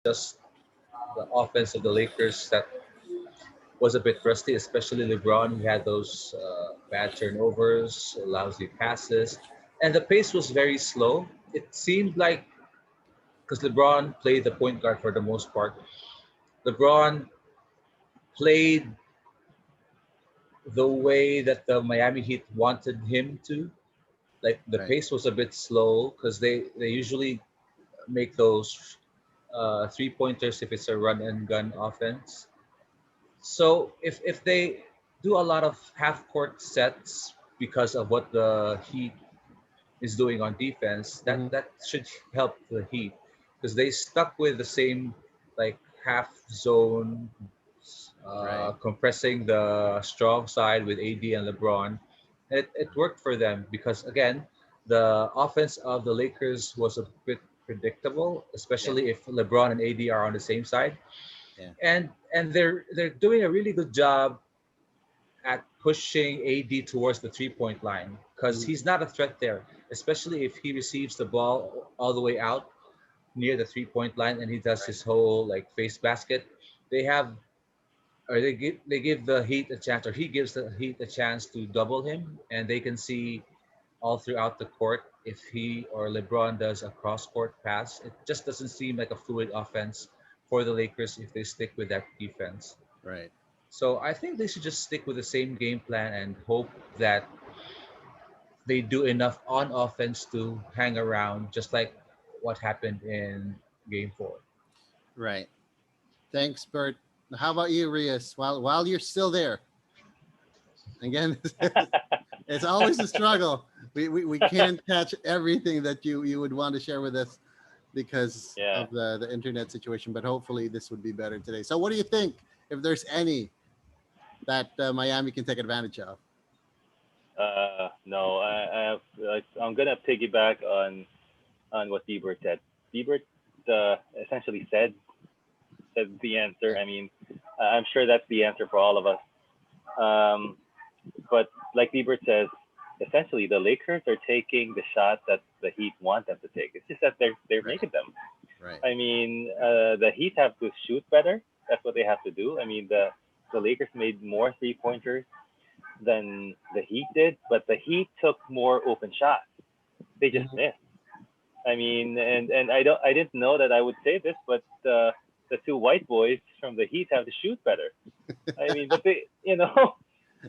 just the offense of the Lakers that was a bit rusty, especially LeBron. He had those bad turnovers, lousy passes, and the pace was very slow. It seemed like because LeBron played the point guard for the most part, LeBron played the way that the Miami Heat wanted him to. Like the Right. pace was a bit slow because they usually make those 3 pointers if it's a run and gun offense. So if they do a lot of half court sets because of what the Heat is doing on defense, Mm-hmm. that should help the Heat because they stuck with the same like half zone, Right. compressing the strong side with AD and LeBron. It worked for them because again, the offense of the Lakers was a bit predictable, Yeah. especially if LeBron and AD are on the same side, Yeah. and they're doing a really good job at pushing AD towards the 3 point line because Mm-hmm. he's not a threat there, especially if he receives the ball all the way out near the 3 point line and he does Right. his whole like face basket. They have or they give the Heat a chance, or he gives the Heat a chance to double him, and they can see all throughout the court if he or LeBron does a cross court pass. It just doesn't seem like a fluid offense for the Lakers if they stick with that defense. Right. So I think they should just stick with the same game plan and hope that they do enough on offense to hang around, just like what happened in Game Four. Right. Thanks, Bert. How about you, Rias? While you're still there, again, it's always a struggle. We can't catch everything that you would want to share with us because Yeah. of the internet situation, but hopefully this would be better today. So, what do you think, if there's any that Miami can take advantage of? No, I'm gonna piggyback on what Bieber said. Bieber essentially said the answer. Okay. I mean, I'm sure that's the answer for all of us. Um, but like Bieber says, essentially the Lakers are taking the shots that the Heat want them to take. It's just that they're Right. making them. Right. I mean, the Heat have to shoot better. That's what they have to do. I mean, the Lakers made more 3 pointers than the Heat did, but the Heat took more open shots. They just Mhm. missed. I mean, and I didn't know that I would say this, but the two white boys from the Heat have to shoot better. I mean, but they,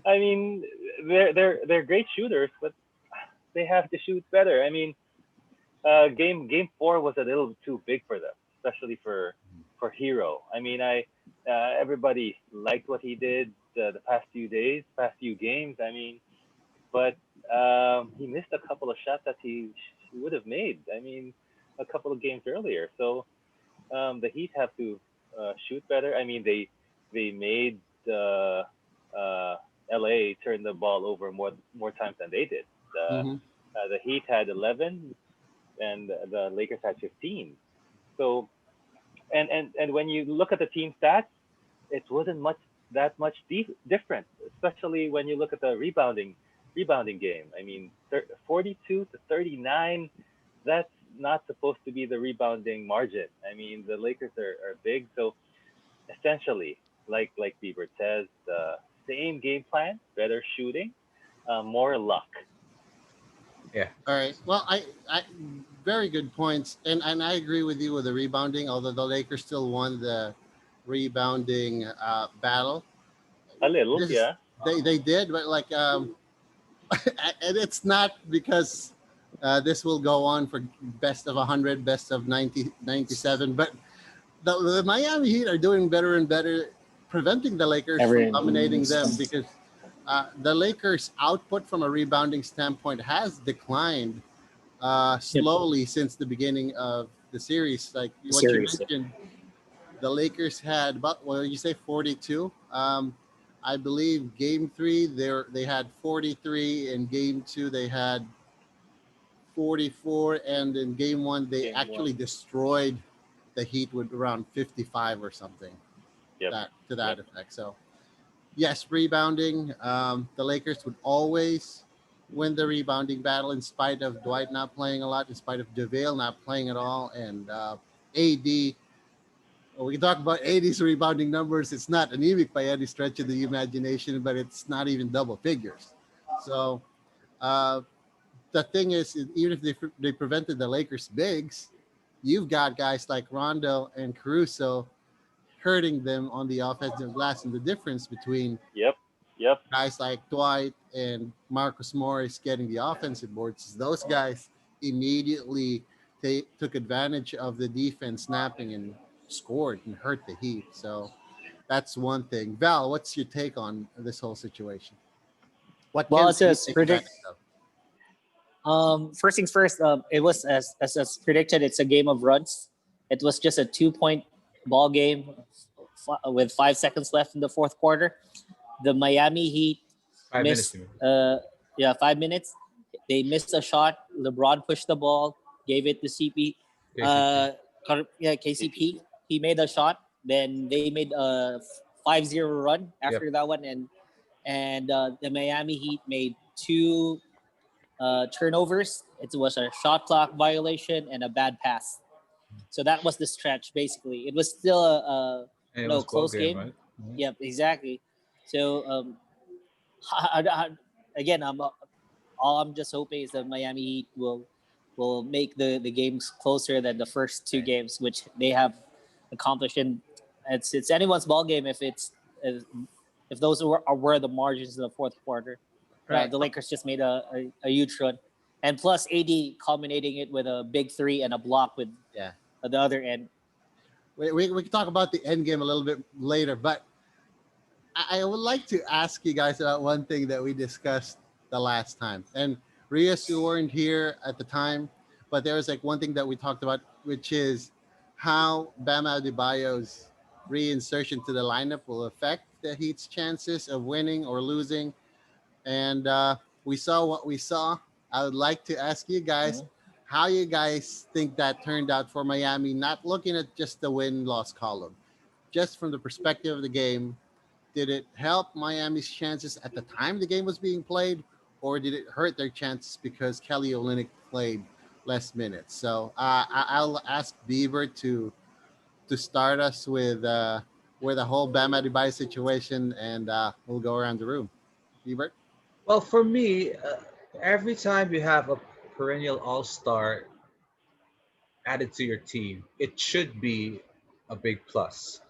I mean, they're great shooters, but they have to shoot better. I mean, game four was a little too big for them, especially for Hero. I mean, I everybody liked what he did the past few days, past few games. I mean, but he missed a couple of shots that he would have made. I mean, a couple of games earlier. So the Heat have to shoot better. I mean, they made uh, LA turn the ball over more times than they did. Mhm. The Heat had 11 and the Lakers had 15. So and when you look at the team stats, it wasn't much different, especially when you look at the rebounding game. I mean, 42 to 39, that's not supposed to be the rebounding margin. I mean, the Lakers are big, so essentially, like Bieber says, the same game plan, better shooting, more luck. Yeah, All right. Well, I very good points, and I agree with you with the rebounding. Although the Lakers still won the rebounding battle, A little, this yeah. they did, but like and it's not because this will go on for best of 100, best of 90, 97, but the Miami Heat are doing better and better, preventing the Lakers from Every dominating them because the Lakers' output from a rebounding standpoint has declined yep, slowly since the beginning of the series. Like what you series. mentioned, the Lakers had about, well, you say 42. I believe game three they had 43, in game two they had 44, and in game one they Game actually one. destroyed the Heat with around 55 or something, Yep. that to that Yep. effect. So yes, rebounding. The Lakers would always win the rebounding battle in spite of Dwight not playing a lot, in spite of JaVale not playing at all, and AD when we talk about 80s rebounding numbers, it's not anemic by any stretch of the imagination, but it's not even double figures. So uh, the thing is, even if they prevented the Lakers bigs, you've got guys like Rondo and Caruso hurting them on the offensive glass, and the difference between Yep. Yep. guys like Dwight and Marcus Morris getting the offensive boards is those guys immediately took advantage of the defense snapping and scored and hurt the Heat. So that's one thing. Val, what's your take on this whole situation? What Well, can as the Heat as take predict, advantage of? first things first. It was as predicted. It's a game of runs. It was just a 2 point ball game with 5 seconds left in the fourth quarter. The Miami Heat 5 minutes, missed. you mean? Yeah, 5 minutes. They missed a shot. LeBron pushed the ball, gave it to CP. KCP. Yeah, KCP. He made a shot. Then they made a 5-0 run Yep. after that one, and the Miami Heat made two turnovers. It was a shot clock violation and a bad pass. So that was the stretch. Basically, it was still a And it was ball close game, game. right? Mhm. Yep, exactly. So I, again, all I'm just hoping is that Miami Heat will make the games closer than the first two Right. games, which they have accomplished. And it's anyone's ball game if those were the margins in the fourth quarter. Right. The Lakers just made a huge run, and plus AD culminating it with a big three and a block with Yeah. the other end. We can talk about the end game a little bit later, but I would like to ask you guys about one thing that we discussed the last time. And Rias, you weren't here at the time, but there was like one thing that we talked about, which is how Bam Adebayo's reinsertion to the lineup will affect the Heat's chances of winning or losing. And we saw what we saw. I would like to ask you guys Mhm. how you guys think that turned out for Miami, not looking at just the win loss column, just from the perspective of the game. Did it help Miami's chances at the time the game was being played, or did it hurt their chances because Kelly Olynyk played less minutes? So I'll ask Beaver to start us with a whole Bam Adebayo situation, and we'll go around the room. Beaver. Well, for me, every time you have a perennial all-star added to your team, it should be a big plus.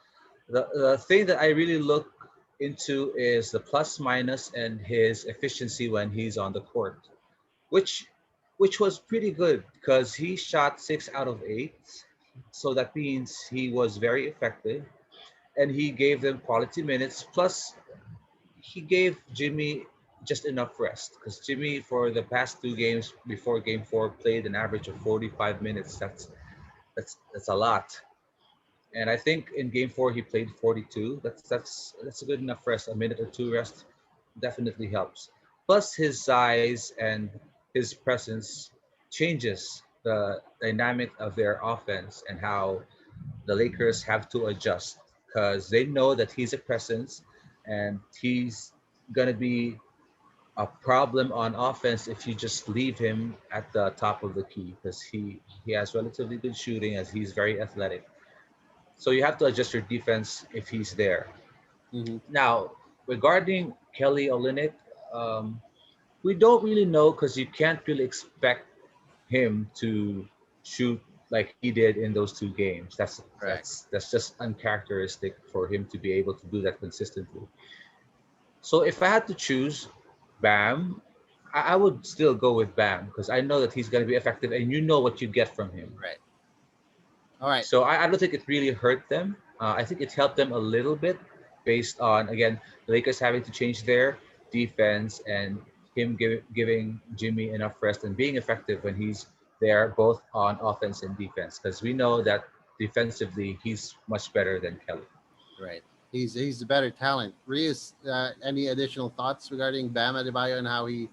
The thing that I really look into is the plus minus and his efficiency when he's on the court, which which was pretty good because he shot 6 out of 8. So that means he was very effective and he gave them quality minutes. Plus, he gave Jimmy just enough rest because Jimmy, for the past 2 games before Game 4, played an average of 45 minutes. That's a lot. And I think in Game 4 he played 42. That's a good enough rest. A minute or two rest definitely helps. Plus his size and his presence changes the dynamic of their offense and how the Lakers have to adjust because they know that he's a presence and he's gonna be a problem on offense if you just leave him at the top of the key because he has relatively good shooting as he's very athletic. So you have to adjust your defense if he's there. Mm-hmm. Now, regarding Kelly Olynyk, we don't really know because you can't really expect him to shoot like he did in those 2 games. That's Correct. that's that's just uncharacteristic for him to be able to do that consistently. So if I had to choose Bam, I would still go with Bam because I know that he's going to be effective and you know what you get from him. Right. All right. So I don't think it really hurt them. I think it helped them a little bit based on, again, the Lakers having to change their defense and him giving Jimmy enough rest and being effective when he's there, both on offense and defense. Because we know that defensively, he's much better than Kelly. Right. He's the better talent. Rias, any additional thoughts regarding Bam Adebayo and how he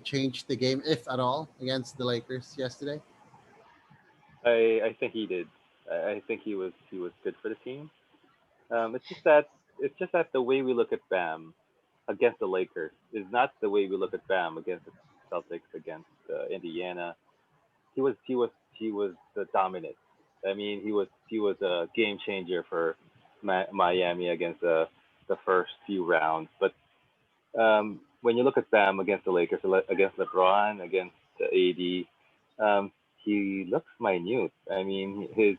changed the game, if at all, against the Lakers yesterday? I think he did. I think he was good for the team. It's just that the way we look at Bam against the Lakers is not the way we look at Bam against the Celtics, against Indiana. He was the dominant. I mean, he was a game changer for Miami against the first few rounds. But when you look at Bam against the Lakers, against LeBron, against AD, he looks minute. I mean, his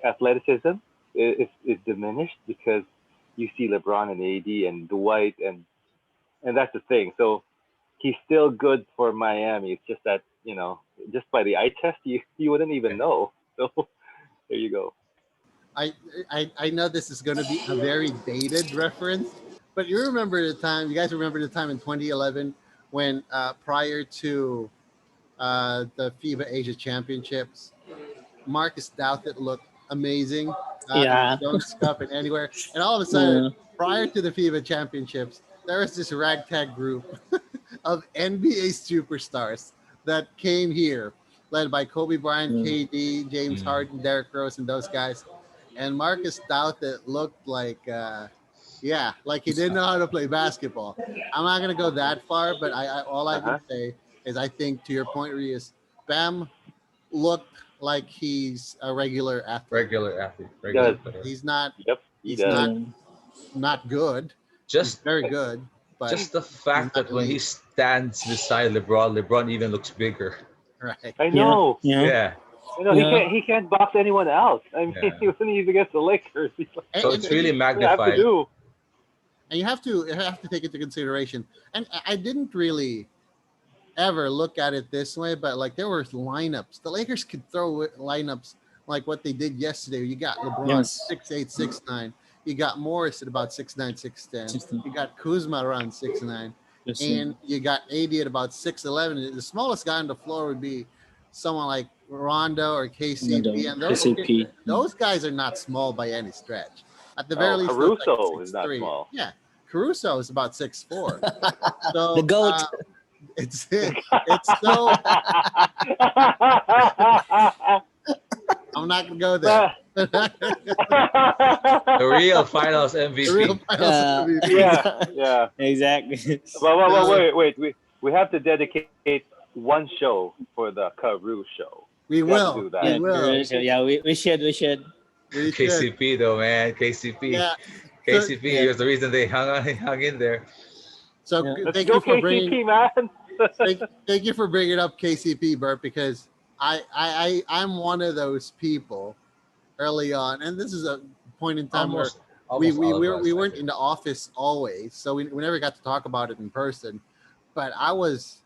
athleticism is diminished because you see LeBron and AD and Dwight, and that's the thing. So he's still good for Miami. It's just that just by the eye test, you wouldn't even know. So there you go. I, I know this is going to be a very dated reference, but you guys remember the time in 2011 when prior to the FIBA Asia Championships, Marcus Douthit looked amazing in Yeah. Jones Cup and anywhere, and all of a sudden, Yeah. prior to the FIBA Championships, there was this ragtag group of NBA superstars that came here, led by Kobe Bryant, Mm. KD, James Mm. Harden, Derrick Rose, and those guys. And Marcus Douthit looked like, yeah, like he didn't know how to play basketball. I'm not gonna go that far, but all I Uh can huh. say is I think to your point, Rios, Bam looked like he's a regular athlete. Regular athlete, He regular does. player. He's not. Yep, he He's does. not Mm. not good. He's Just very good, but just the he's fact not that when he elite. stands beside LeBron, LeBron even looks bigger. Right. I Yeah. know. Yeah. Yeah, He Yeah. can't box anyone else. I mean, yeah. when he's against the Lakers, he's like, So And, it's and, really what do I have to magnified. do? and you have to take into consideration. And I didn't really ever look at it this way, but like there were lineups. The Lakers could throw lineups like what they did yesterday. You got LeBron Yes. 6'8", 6'9". You got Morris at about 6'9", 6'10". System. You got Kuzma around 6'9", System. and you got AD at about 6'11". The smallest guy on the floor would be someone like Rondo or Another KCP, and KCP. those guys are not small by any stretch. At the very Oh, least, they're like Caruso is not 6'3". small. Yeah, Caruso is about 6'4". The So goat. it's so I'm not gonna go there. But- The The real Finals real MVP. finals Uh, MVP. yeah, yeah. exactly. But So wait. We have to dedicate one show for the Caruso show. we We have to will, do we that. Yeah, will, Croatia. Yeah, we should. we should. KCP though, man. KCP. Yeah. So, KCP. He Yeah. was the reason they hung in there. so Yeah. Let's thank go you for bringing KCP, man. thank you for bringing up KCP, Bert, because I'm one of those people early on, and this is a point in time where Almost, almost all of we us, I weren't think. in the office always, so we never got to talk about it in person. But I was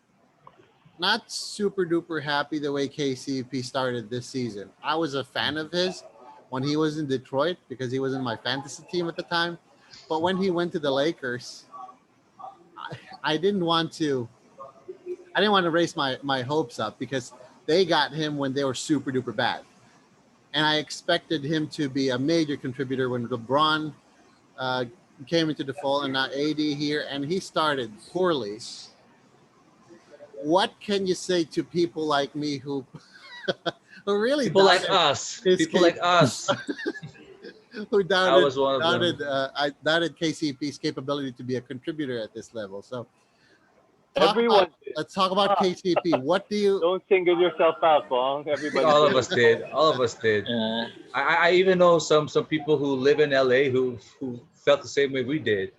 not super duper happy the way KCP started this season. I was a fan of his when he was in Detroit because he was in my fantasy team at the time. But when he went to the Lakers, I didn't want to raise my hopes up because they got him when they were super duper bad. And I expected him to be a major contributor when LeBron uh, came into the fold and now AD here, and he started poorly. What can you say to people like me who who really People like doubted us. his People like us. who I was one of them. I doubted KCP's capability to be a contributor at this level. So talk about Everyone, let's talk about ah, KCP. What do you don't single yourself out, Bong. I think Everybody all of did. us did. All of us did. Uh, I even know some people who live in LA who felt the same way we did.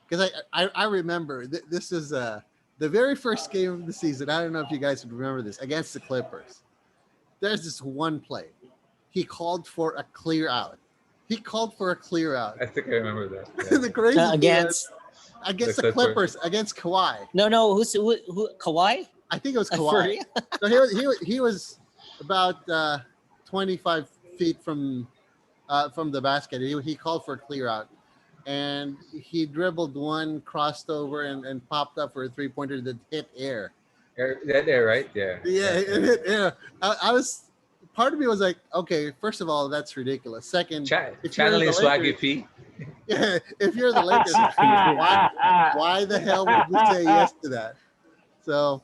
because I remember this is the very first game of the season. I don't know if you guys would remember this against the Clippers. There's this one play. He called for a clear out. He called for a clear out. I think I remember that. Yeah. The crazy thing is, against against The the Clippers. Clippers, against Kawhi. no, who Kawhi? I think it was For Kawhi. real? So he was about 25 feet from the basket. He called for a clear out, and he dribbled one, crossed over, and popped up for a 3-pointer that hit air. That there, right? Yeah. Yeah, Yeah, it yeah. hit air. I was part of me was like, okay, first of all, that's ridiculous. Second, if you're Channeling the Swaggy Lakers, P. yeah, if you're the Lakers, why the hell would you say yes to that? So,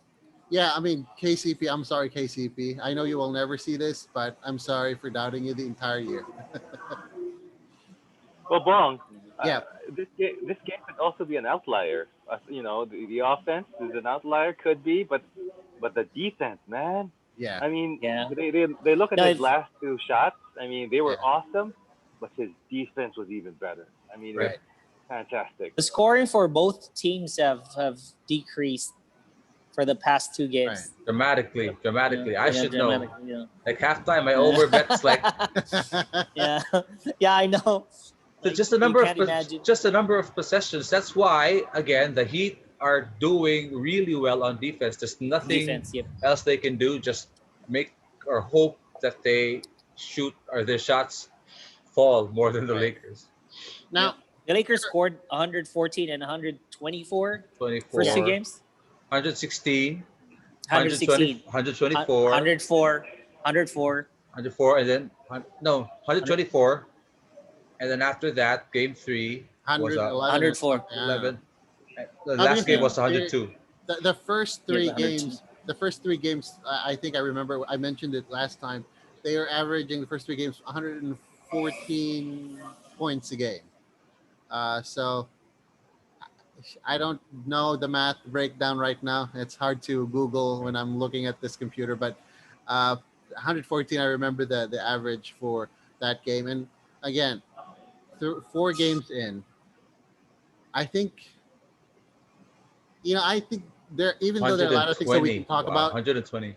yeah, I mean, KCP, I'm sorry, KCP. I know you will never see this, but I'm sorry for doubting you the entire year. Well, Bong, Yeah, this game could also be an outlier. The offense is an outlier, could be, but the defense, man, Yeah, I mean, Yeah. they look at No, his if last two shots. I mean, they yeah, were awesome, but his defense was even better. I mean, it was right. fantastic. the scoring for both teams have decreased for the past two Right. games. Dramatically, Yeah, dramatically. I yeah, should know. dramatic. Yeah, Like halftime, my over bets like yeah, yeah. I know. Like just the you number of can't imagine just the number of possessions. That's why again the Heat are doing really well on defense. There's nothing defense. Yep. else they can do. Just make or hope that they shoot or their shots fall more than the Right. Lakers. Yep. Now, The Lakers scored 114 and 124 first two 24, games. 116, 120, 116, 124, 104, 104. 104, and then no 124, and then after that, game three was 111 or 104. something. I don't know. 11. The Now, last because game Yeah. was 102. the first Yep. three 102. games, I think I remember I mentioned it last time. They are averaging the first three games 114 points a game. So I don't know the math breakdown right now. It's hard to Google when I'm looking at this computer, but 114. I remember the average for that game. And again, through 4 games in, I think I think there, even though there are a lot of things that we can 120. talk Wow, about. 120.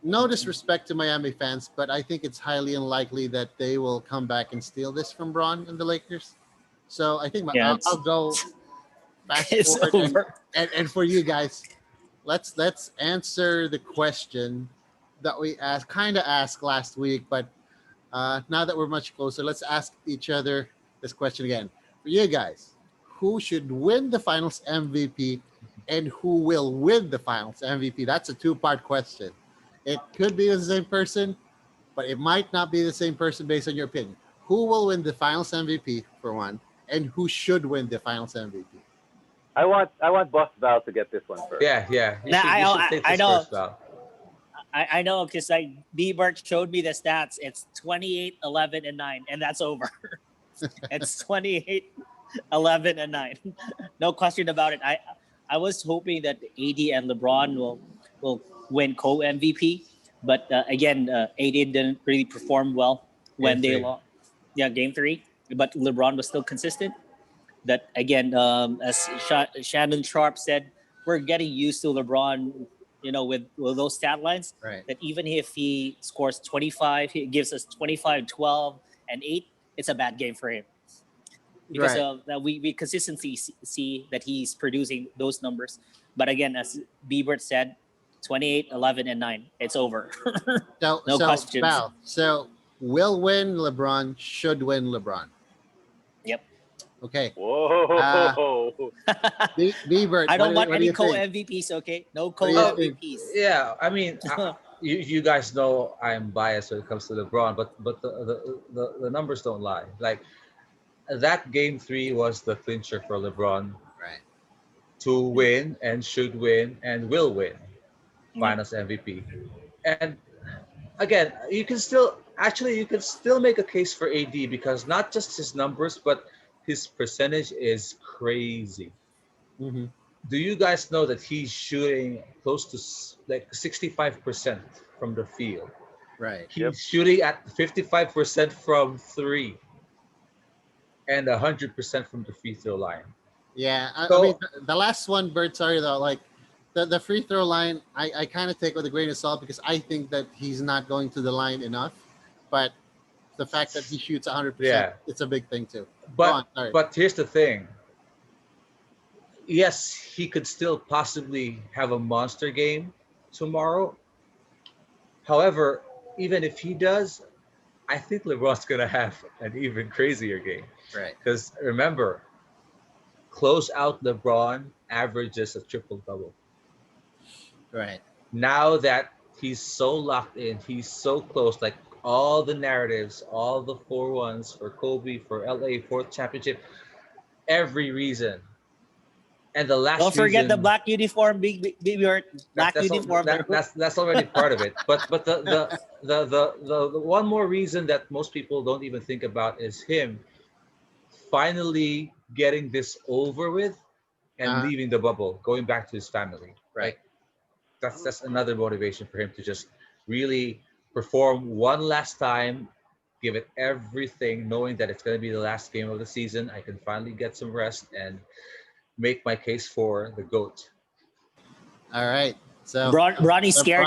No disrespect to Miami fans, but I think it's highly unlikely that they will come back and steal this from Braun and the Lakers. So I think Yeah, I'll go fast it's forward over. and for you guys, let's answer the question that we asked last week, but now that we're much closer, let's ask each other this question again. For you guys, who should win the Finals MVP, and who will win the Finals MVP? That's a two-part question. It could be the same person, but it might not be the same person based on your opinion. Who will win the Finals MVP for one, and who should win the Finals MVP? I want Boss Val to get this one first. Yeah, yeah. Now You should take I this know first, Val. I know because like Bebert showed me the stats. It's 28, 11, and 9, and that's over. It's 28, 11, and 9. No question about it. I was hoping that AD and LeBron will win co MVP, but again, AD didn't really perform well Game when they three. lost. Yeah, game 3, but LeBron was still consistent. That again, as Shannon Sharp said, we're getting used to LeBron. With those stat lines, Right. that even if he scores 25, he gives us 25, 12, and 8, it's a bad game for him because Right. of that we consistently see that he's producing those numbers. But again, as Biebert said, 28, 11, and 9, it's over. So No questions. Val, so will win LeBron, should win LeBron. Yep. Okay. Whoa. Bebert, I don't want what do any you co think? MVPs. Okay, no What co do you think? MVPs. Yeah, I mean, you guys know I'm biased when it comes to LeBron, but the numbers don't lie. Like that game three was the clincher for LeBron Right. to win and should win and will win Yeah. Finals MVP. And again, you can still make a case for AD because not just his numbers, but his percentage is crazy. Mm-hmm. Do you guys know that he's shooting close to like 65% from the field? Right. Yep. He's shooting at 55% from three and 100% from the free throw line. Yeah. I mean, So the last one, Bert, sorry though, like the free throw line, I kind of take with a grain of salt because I think that he's not going to the line enough. But the fact that he shoots 100%, yeah, it's a big thing too. Go but on. Sorry. but here's the thing. Yes, he could still possibly have a monster game tomorrow. However, even if he does, I think LeBron's gonna have an even crazier game. Right. Because remember, close out LeBron averages a triple double. Right. Now that he's so locked in, he's so close, like all the narratives, all the 4-1s for Kobe, for LA, fourth championship, every reason. And the Don't last forget the reason black uniform, big that, black that's all, uniform. that's already part of it. But the one more reason that most people don't even think about is him finally getting this over with and Uh, leaving the bubble, going back to his family. right. Like that's another motivation for him to just really perform one last time, give it everything, knowing that it's going to be the last game of the season. I can finally get some rest and make my case for the goat. All right. So Bronny's scared.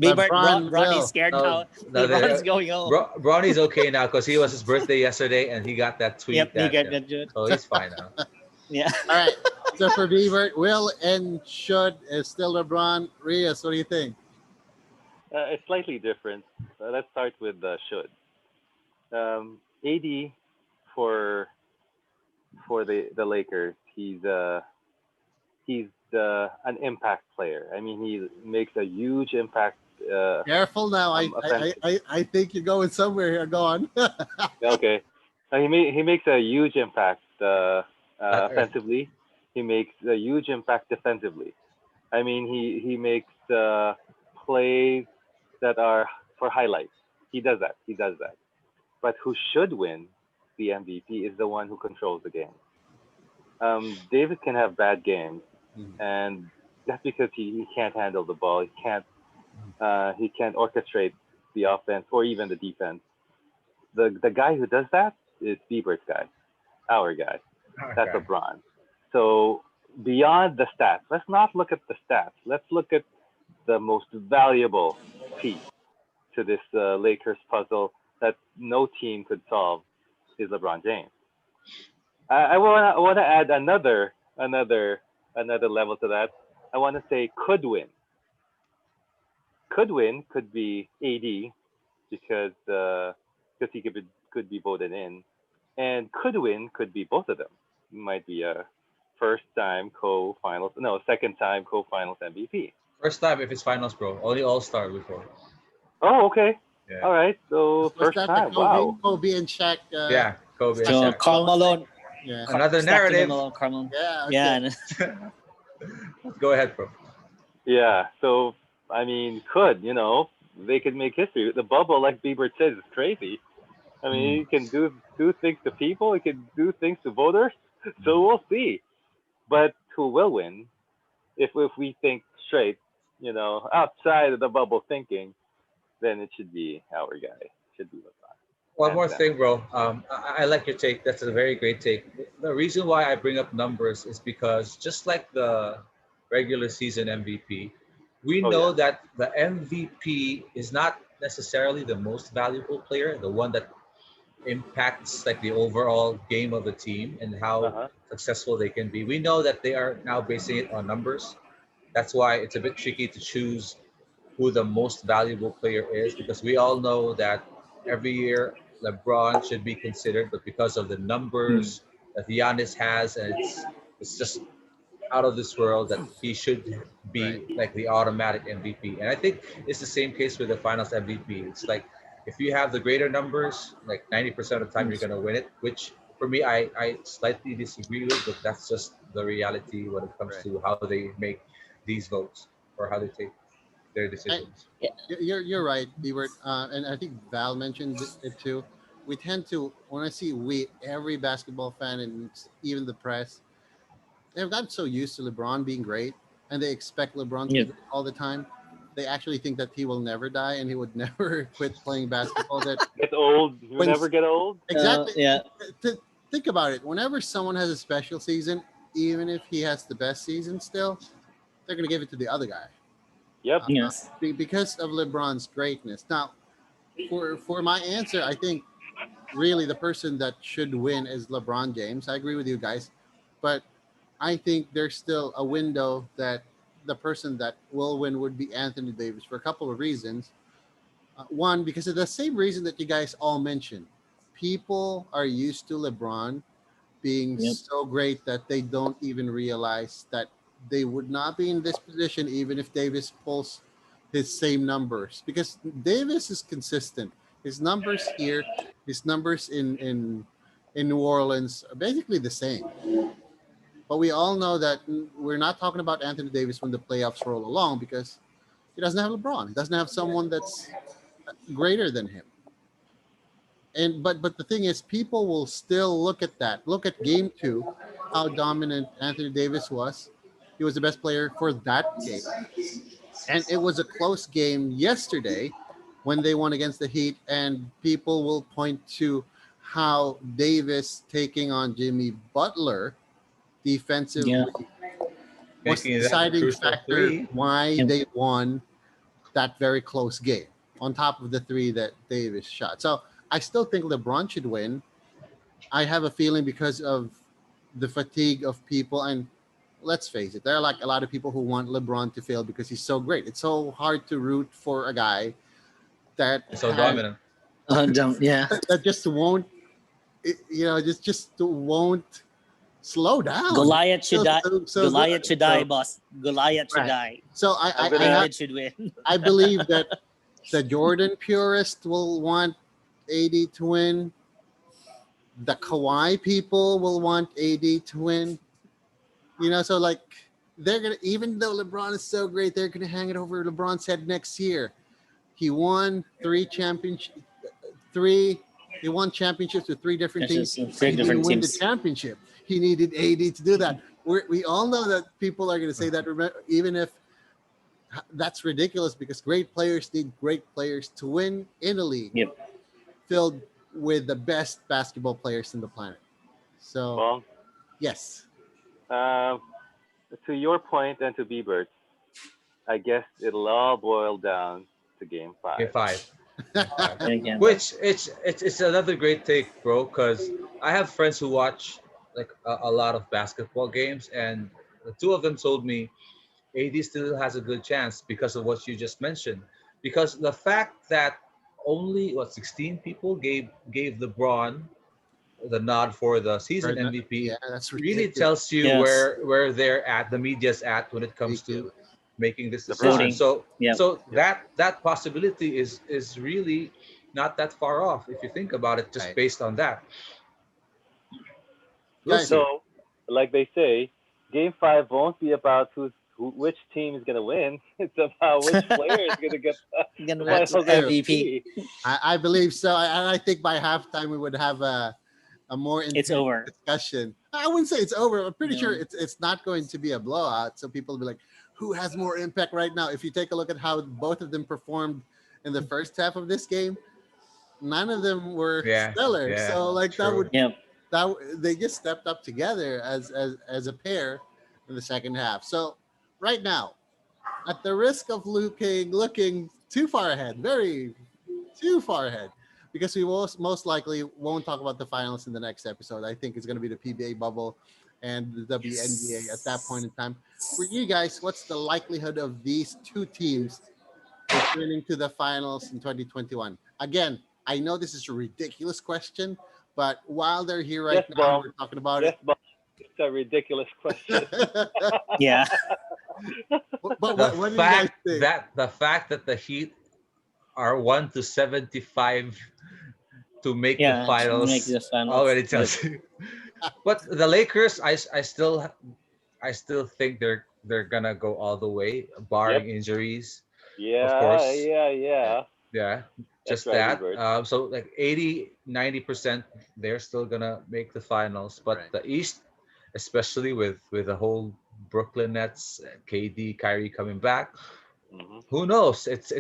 LeBron, Bronny's will. scared No, now. no, LeBron's going home. Bronny's okay now because he was his birthday yesterday and he got that tweet Yep, he that, got that. so he's fine now. Yeah. All right. So for Beaver, will and should is still LeBron. Rios, what do you think? It's slightly different. Let's start with should. AD for the Lakers, he's an impact player. I mean, he makes a huge impact. Careful now. Offensive. I think you're going somewhere here. Go on. Okay, he makes a huge impact Flat Earth. offensively. He makes a huge impact defensively. I mean, he makes plays that are for highlights. He does that. He does that. But who should win the MVP is the one who controls the game. Davis can have bad games, Mhm. and that's because he can't handle the ball. He can't orchestrate the offense or even the defense. The guy who does that is Bieber's guy, our guy. That's Okay. LeBron. So beyond the stats, let's not look at the stats. Let's look at the most valuable piece to this Lakers puzzle that no team could solve is LeBron James. I want to add another level to that. I want to say could be AD because he could be voted in, and could win could be both of them. Might be a first time co-finals, no, second time co-finals MVP. First time if it's finals, bro. Only All Star before. Oh, okay, Yeah. all right. So Was first that the time. Wow. Kobe and Shaq? Yeah, Kobe and So Stockton Shaq. Karl Malone thing? Malone, Yeah. Another Stockton and narrative. Malone, Karl Malone. Yeah. Yeah, Okay. Go ahead, bro. Yeah. So I mean, they could make history. The bubble, like Bieber says, is crazy. I mean, Mm. he can do things to people. He can do things to voters. So we'll see. But who will win if we think straight, outside of the bubble thinking, then it should be our guy. It should be LeBron, One hands more down. thing, bro. I like your take. That's a very great take. The reason why I bring up numbers is because just like the regular season MVP, we Oh yeah. know that the MVP is not necessarily the most valuable player, the one that impacts like the overall game of the team and Uh how huh. successful they can be. We know that they are now basing it on numbers. That's why it's a bit tricky to choose who the most valuable player is because we all know that every year LeBron should be considered, but because of the Hmm. numbers that Giannis has, and it's just out of this world that he should Right. be like the automatic MVP. And I think it's the same case with the Finals MVP. It's like if you have the greater numbers, like 90% of the time you're gonna win it, which for me I slightly disagree with, but that's just the reality when it comes Right. to how they make these votes or how they take their I, decisions. Yeah. you're right, Ebert. And I think Val mentioned it too. We tend to when I see every basketball fan and even the press, they've gotten so used to LeBron being great, and they expect LeBron to be Yeah. great all the time. They actually think that he will never die and he would never quit playing basketball. That Get old. You when never get old. exactly Yeah. think about it. Whenever someone has a special season, even if he has the best season, still they're gonna give it to the other guy Yep. Yes. because of LeBron's greatness. Now, for my answer, I think really the person that should win is LeBron James. I agree with you guys, but I think there's still a window that the person that will win would be Anthony Davis for a couple of reasons. One, because of the same reason that you guys all mentioned, people are used to LeBron being Yep. so great that they don't even realize that they would not be in this position even if Davis pulls his same numbers because Davis is consistent. His numbers here, his numbers in New Orleans are basically the same. But we all know that we're not talking about Anthony Davis when the playoffs roll along because he doesn't have LeBron. He doesn't have someone that's greater than him. And but the thing is, people will still look at that. Look at Game Two, how dominant Anthony Davis was. He was the best player for that game. And it was a close game yesterday when they won against the Heat, and people will point to how Davis taking on Jimmy Butler Yeah. defensively was the Making that deciding crucial factor three. why Yep. they won that very close game, on top of the three that Davis shot. So I still think LeBron should win. I have a feeling because of the fatigue of people, and let's face it, there are like a lot of people who want LeBron to fail because he's so great. It's so hard to root for a guy that It's so has dominant. Yeah. that just won't, just won't slow down. Goliath should die. So good. Goliath should So die, boss. Goliath should right. die. So I'm gonna David should win. I believe that the Jordan purist will want AD to win. The Kawhi people will want AD to win. So like they're gonna, even though LeBron is so great, they're gonna hang it over LeBron's head next year. He won three. He won championships with three different It's teams, just but three he didn't different win the teams. championship. He needed AD to do that. We all know that people are going to say that, even if that's ridiculous, because great players need great players to win in a league Yep. filled with the best basketball players in the planet. So Well, yes, um, to your point and to Bieber's, I guess it'll all boil down to Game Game Five. five. Game five. Again. Which it's another great take, bro. Because I have friends who watch like a lot of basketball games, and the two of them told me AD still has a good chance because of what you just mentioned. Because the fact that only 16 people gave LeBron the nod for the season yeah, MVP that's really ridiculous. tells you Yes. where they're at, the media's at when it comes to Ridiculous. making this decision. LeBron. Voting. So Yeah. so Yep. that possibility is really not that far off if you think about it, just Right, based on that. We'll guys. see. So, like they say, Game Five won't be about which team is gonna win. It's about which player is gonna get Gonna the win That's Finals true. MVP. I believe so. I think by halftime we would have a more It's intense over. discussion. I wouldn't say it's over. I'm pretty sure No. it's not going to be a blowout. So people will be like, who has more impact right now? If you take a look at how both of them performed in the first half of this game, none of them were Yeah, stellar. yeah, So like true. Yeah. they just stepped up together as a pair in the second half. So right now, at the risk of looking too far ahead, very too far ahead, because we most likely won't talk about the finals in the next episode. I think it's going to be the PBA bubble and the WNBA at that point in time. For you guys, what's the likelihood of these two teams returning to the finals in 2021? Again, I know this is a ridiculous question, but while they're here right Yes, now, Bob. we're talking about Yes, it. Bob. It's a ridiculous question. Yeah. But The what do you guys fact think? that the fact that the Heat are 1 to 75 to make the Yeah. Make finals the finals. already Yep. tells you. But the Lakers, I still think they're gonna go all the way, Yep. barring injuries, of Yeah, course. yeah, Yeah, yeah. Yeah, That's just right, that. Ebert. So like 80-90%, they're still gonna make the finals. But right. the East, especially with the whole Brooklyn Nets, KD, Kyrie coming back, Hmm. who knows? It's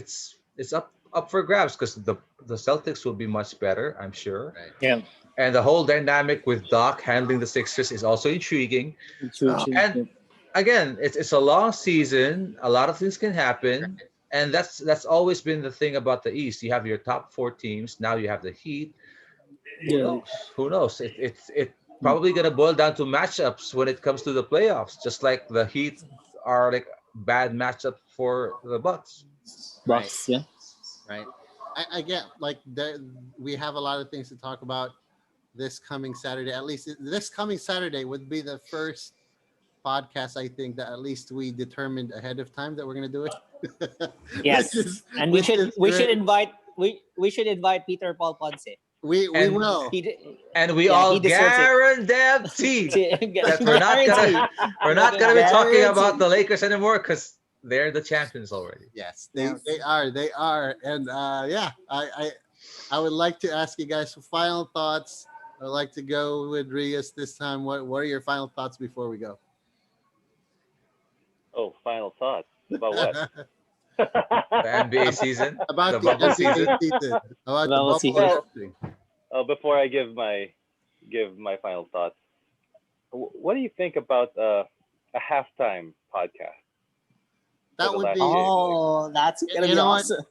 up for grabs because the Celtics will be much better, I'm sure. Right. Yeah. And the whole dynamic with Doc handling the Sixers is also intriguing. True. Oh, True. And Yep. again, it's a long season. A lot of things can happen, and that's always been the thing about the East. You have your top four teams. Now you have the Heat. Who Yeah. knows? Who knows? It probably gonna boil down to matchups when it comes to the playoffs. Just like the Heat are like bad matchup for the Bucks. right, Bucks. Yeah. right. I get like we have a lot of things to talk about this coming Saturday. At least this coming Saturday would be the first podcast, I think, that at least we determined ahead of time that we're going to do it. which Yes. is And which is we should great. invite we should invite Peter Paul Ponce. We And will. He and we yeah, all he deserves it. guarantee that we're not Guarantee. gonna we're not gonna be talking about Guarantee. the Lakers anymore because they're the champions already. Yes, Yes. they are, and yeah, I would like to ask you guys for final thoughts. I'd like to go with Rios this time. What are your final thoughts before we go? Oh, final thoughts about what? The NBA season, the About the bubble NBA season. season, about the Bubble bubble season. and Well, everything. before I give my final thoughts, what do you think about a halftime podcast for That the would last be, game? Like, Oh, that's gonna you be know what? awesome.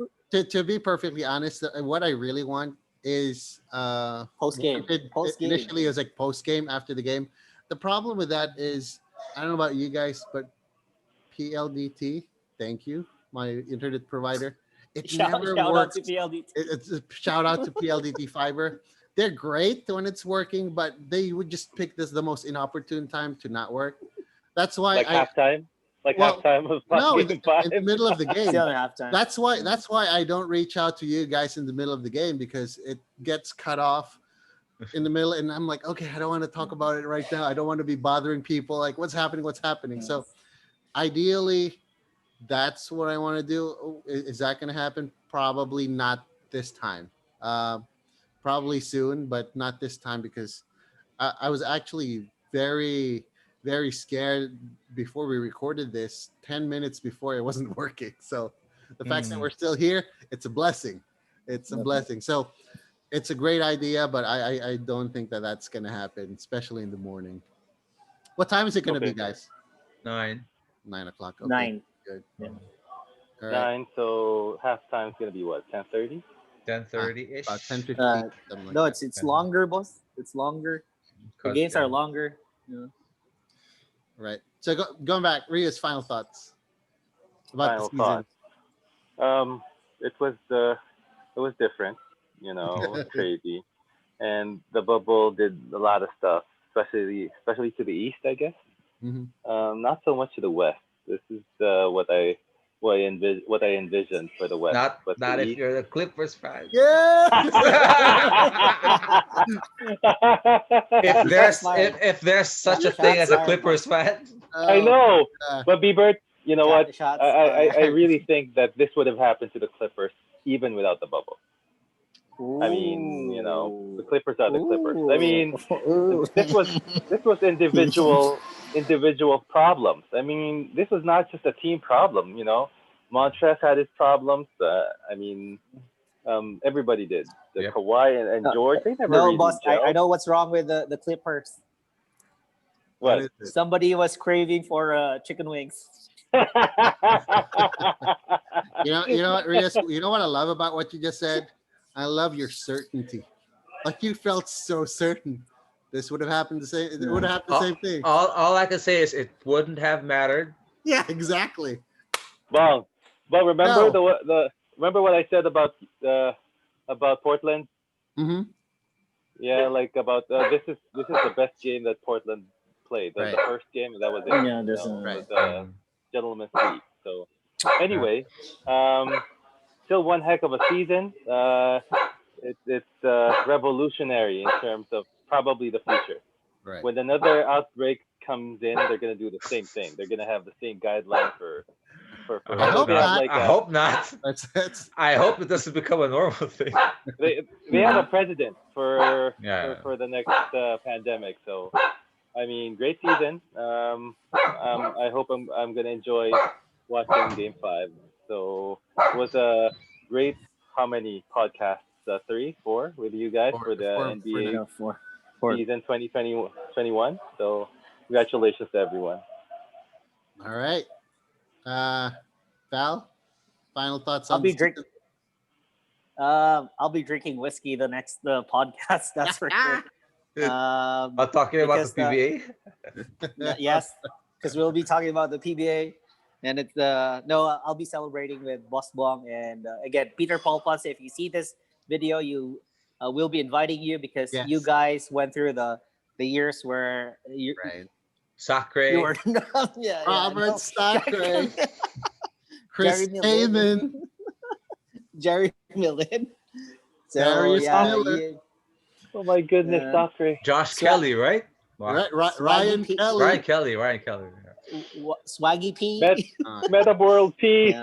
To be perfectly honest, what I really want is Post what we game. did Post game. initially is like post game after the game. The problem with that is I don't know about you guys, but PLDT, thank you, my internet provider. It never Shout out to works. PLDT. It's a shout out to PLDT Fiber. They're great when it's working, but they would just pick this the most inopportune time to not work. That's why like I halftime, like well halftime of no game five. in the middle of the game. Still in halftime. That's why I don't reach out to you guys in the middle of the game because it gets cut off in the middle, and I'm like, okay, I don't want to talk about it right now. I don't want to be bothering people. Like, what's happening? What's happening? So, ideally, that's what I want to do. Is that going to happen? Probably not this time. Uh, Probably soon, but not this time because I was actually very, very scared before we recorded this. 10 minutes before it wasn't working. So the fact that Mm. we're still here, it's a blessing. It's a Okay. blessing. So it's a great idea, but I don't think that that's gonna happen, especially in the morning. What time is it gonna be, Okay, guys? 9. 9 o'clock. Okay, 9. good. Yeah. All right, 9. So halftime's gonna be what? 10:30. 10:30 about ten ish. fifteen, something like No, that. it's longer, boss. It's longer. The games are longer. Yeah. Right. So going back, Ria's final thoughts about the Final season. thoughts. It was different. You know, it was crazy, and the bubble did a lot of stuff, especially to the east, I guess. Mhm. Not so much to the west. This is what I envisioned for the west, Not but the not if east. you're the Clippers fan. Yeah. If Shots there's fired. if there's such a thing Shots as a fired, Clippers boss. fan, I Oh, know, uh, but Biebert, you know what? Shots I fired. really think that this would have happened to the Clippers even without the bubble. I mean, you know, the Ooh. Clippers are the Clippers. I Ooh. mean, Ooh. this was individual problems. I mean, this was not just a team problem. You know, Montrez had his problems. I mean, everybody did. The yep. Kawhi and George, they never No, really boss. I gelled. know what's wrong with the Clippers. what What? is it? Somebody was craving for chicken wings. You know what, Rias? You know what I love about what you just said? I love your certainty. Like you felt so certain this would have happened the same. It would have happened the same thing. All I can say is it wouldn't have mattered. Yeah, exactly. Well, but remember No. the remember what I said about Portland? Mm-hmm. Yeah, like about this is the best game that Portland played. The Right. first game, that was it. Yeah, You there's know, Right. it was Mm. gentleman's sweep. So anyway, still one heck of a season. It's revolutionary in terms of probably the future. Right. When another outbreak comes in, they're gonna do the same thing. They're gonna have the same guideline for I I hope hope they have not. not. like I hope not. That's I hope it doesn't become a normal thing. they have a president Yeah. for the next pandemic. So I mean, great season. I hope I'm gonna enjoy watching Game Five. So it was a great how many podcasts? Three, four with you guys for the for NBA now. For season 2020-21. So congratulations to everyone. All right. Val, final thoughts I'll on the be drink. season? I'll be drinking whiskey the next podcast. That's for sure. While talking about the Because PBA. yes, because we'll be talking about the PBA, and it's no, I'll be celebrating with Boss Bong and again Peter Paul Ponce. If you see this video, you will be inviting you because Yes. you guys went through the years where you Right. Sacre. you were yeah, Robert no. Sacre, Chris Jerry Millen. Heyman, Jerry Millen. So Darius yeah, Miller. Oh my goodness, Yeah. Sacre. Josh Swag- Kelly, right? Wow. Ryan Swaggy Kelly. Ryan Kelly. Ryan Kelly. Swaggy P. Met, Meta World Peace.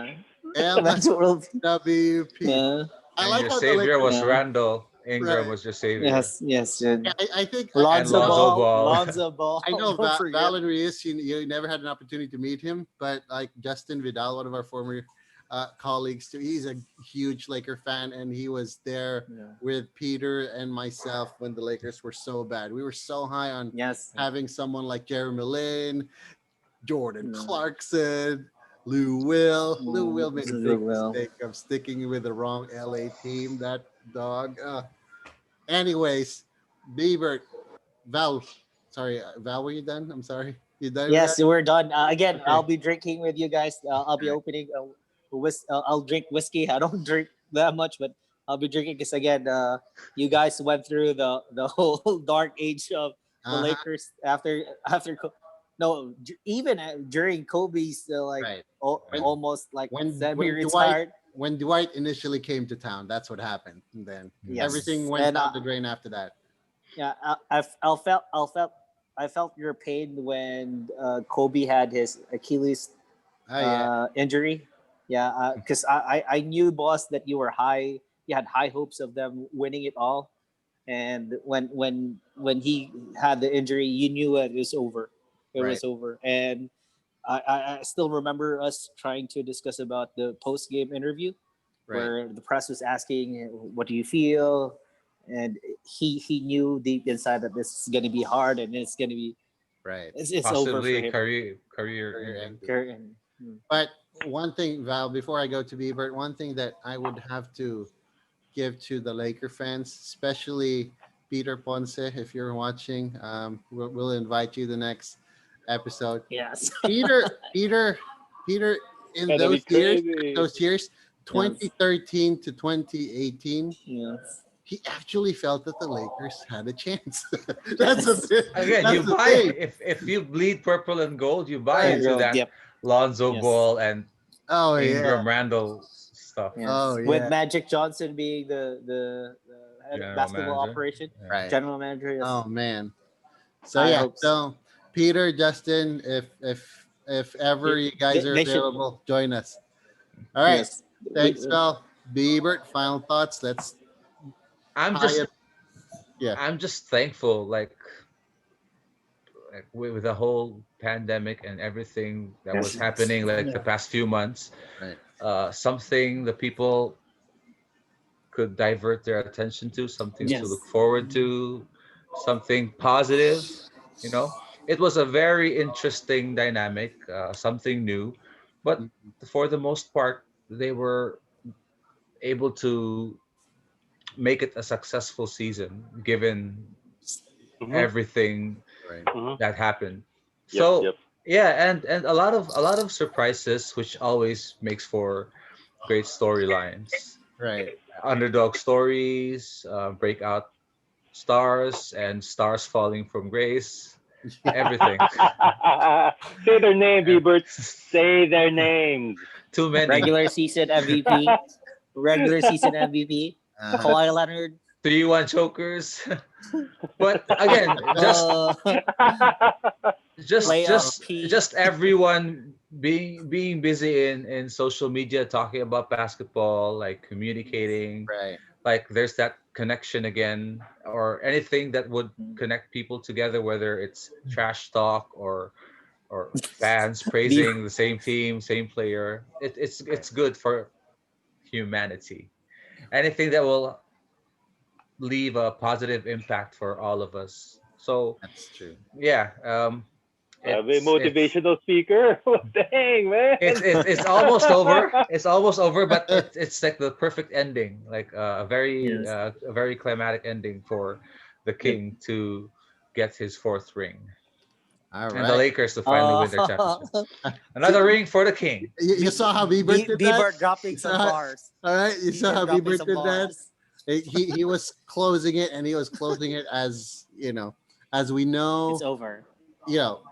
Yeah, that's world. MWP. Yeah. I And like your how the savior was Yeah. Randall. Ingram Right. was your savior. Yes, yes. And I think Lonzo Lonzo Ball, Ball. Lonzo Ball. I know Don't forget. Val and Reyes, you never had an opportunity to meet him, but like Justin Vidal, one of our former colleagues too. He's a huge Laker fan, and he was there Yeah. with Peter and myself when the Lakers were so bad. We were so high on Yes. having someone like Jeremy Lin, Jordan Yeah. Clarkson, Lou Will. Lou Will made a big Well. mistake of sticking with the wrong LA team. That dog. Anyways, Bieber, Val. Sorry, Val, were you done? I'm sorry. You done with that? Yes, we're done. Again, Okay. I'll be drinking with you guys. I'll be opening. I'll drink whiskey. I don't drink that much, but I'll be drinking because again, you guys went through the whole dark age of the Uh-huh. Lakers after. No, even during Kobe's Right. When almost like when Dwight semi-retired. when Dwight initially came to town, that's what happened. And then everything Yes, went and down the drain after that. yeah, I felt your pain when Kobe had his Achilles Oh yeah. injury. Yeah, because I knew, boss, that you were high. You had high hopes of them winning it all, and when he had the injury, you knew it was over. It Right. was over, and I still remember us trying to discuss about the post game interview Right. where the press was asking, "What do you feel?" And he knew deep inside that this is going to be hard and it's going to be Right. it's over for Possibly him. career Career ending. ending. Mm. But one thing, Val, before I go to Bieber, one thing that I would have to give to the Laker fans, especially Peter Ponce, if you're watching, we'll invite you the next episode. Yes. Peter, Peter, Peter, in Gonna be crazy. those years, Yes. 2013 to 2018, Yes. he actually felt that the Lakers had a chance. that's Yes. Again, you that's the buy thing. if you bleed purple and gold, you buy Right. into that Yep. Lonzo Yes. Ball and Oh yeah. Ingram Randall stuff. Oh Yes. With yeah. Magic Johnson being the head of General basketball manager. operation, Yeah. Right. general manager. Yes. Oh man. So High yeah. hopes. So Peter, Justin, if ever you guys are They should. available, join us. All right. Yes. Thanks, Val. Biebert, final thoughts. Let's I'm tie just it. Yeah. I'm just thankful, like with the whole pandemic and everything that was Yes. happening, like the Yeah. past few months. Right. Something the people could divert their attention to, something to Yes. look forward to, something positive. You know, it was a very interesting dynamic, something new, but Mhm. for the most part, they were able to make it a successful season given Mhm. everything Right. Mhm. that happened. Yep. So Yep. yeah, and a lot of surprises, which always makes for great storylines. Right. Underdog stories, breakout stars, and stars falling from grace. Everything. Say their name, Ev- Bieber. Say their names. Too many. Regular season MVP. Regular season MVP. Uh-huh. Kawhi Leonard. 3-1 chokers. But again, just Uh, just Oh, playoff just P. just everyone being busy in social media talking about basketball, like communicating, right. like there's that connection again, or anything that would connect people together, whether it's trash talk or fans Be- praising the same team, same player. It's good for humanity. Anything that will leave a positive impact for all of us. So That's true. yeah, Have a it's motivational speaker. Dang, man. it's almost over. It's almost over, but it's like the perfect ending, like yes. a very climatic ending for the Yep. king to get his fourth ring, All and the right. Lakers to finally win their championship. Uh, See, Another ring for the king. you saw how Biebert did that? Bieber dropping You some saw how- bars. all right. You saw Bieber how dropping Biebert some did that? bars. He was closing it, and he was closing it as as we It's know, over.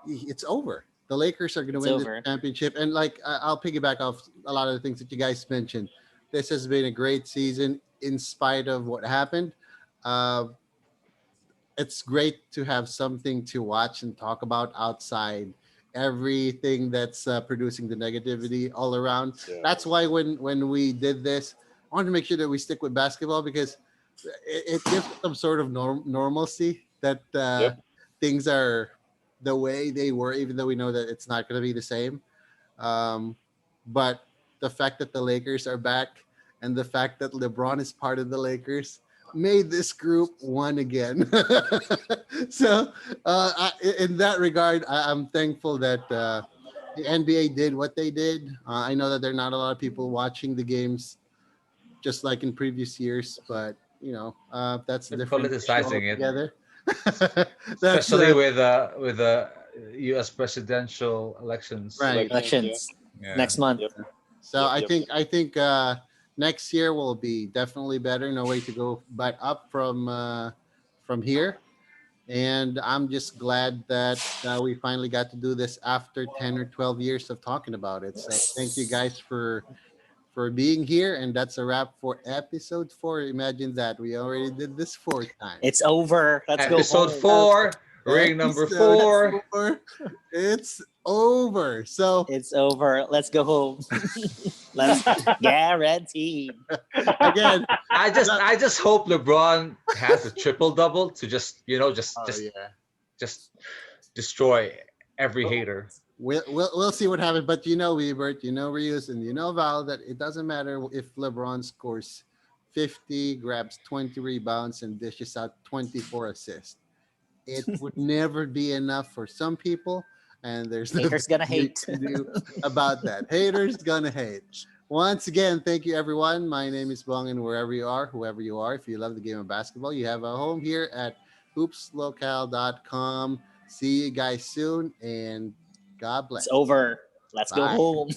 it's over. The Lakers are going to It's win this over. championship, and like I'll piggyback off a lot of the things that you guys mentioned. This has been a great season in spite of what happened. Uh, it's great to have something to watch and talk about outside everything that's producing the negativity all around. Yeah. That's why when we did this, I wanted to make sure that we stick with basketball because it gives some sort of normalcy that Yep. things are the way they were, even though we know that it's not going to be the same. Um, but the fact that the Lakers are back and the fact that LeBron is part of the Lakers made this group one again. So, in that regard, I'm thankful that the NBA did what they did. I know that there are not a lot of people watching the games, just like in previous years, but that's a They're different issue politicizing it, altogether. That's especially with the U.S. presidential elections. right. Elections, yeah. Elections Yeah. next month. Yep. So Yep. I Yep. think next year will be definitely better. No way to go but up from here. And I'm just glad that we finally got to do this after 10 or 12 years of talking about it. So thank you guys for being here. And that's a wrap for episode 4. Imagine that. We already did this 4 times. It's over. Let's go Episode home. 4, ring number Episode 4. 4. It's over. So It's over. Let's go home. Let's guaranteed. again, I just hope LeBron has a triple double to just oh yeah. just destroy every hater. We'll see what happens. But Weibert, Rios, and Val, that it doesn't matter if LeBron scores 50, grabs 20 rebounds, and dishes out 24 assists. It would never be enough for some people, and there's Haters gonna nothing we hate. can do about that. Haters gonna hate. Once again, thank you everyone. My name is Bong, and wherever you are, whoever you are, if you love the game of basketball, you have a home here at hoopslocale.com. See you guys soon, and God bless. It's over. Let's go Bye. home.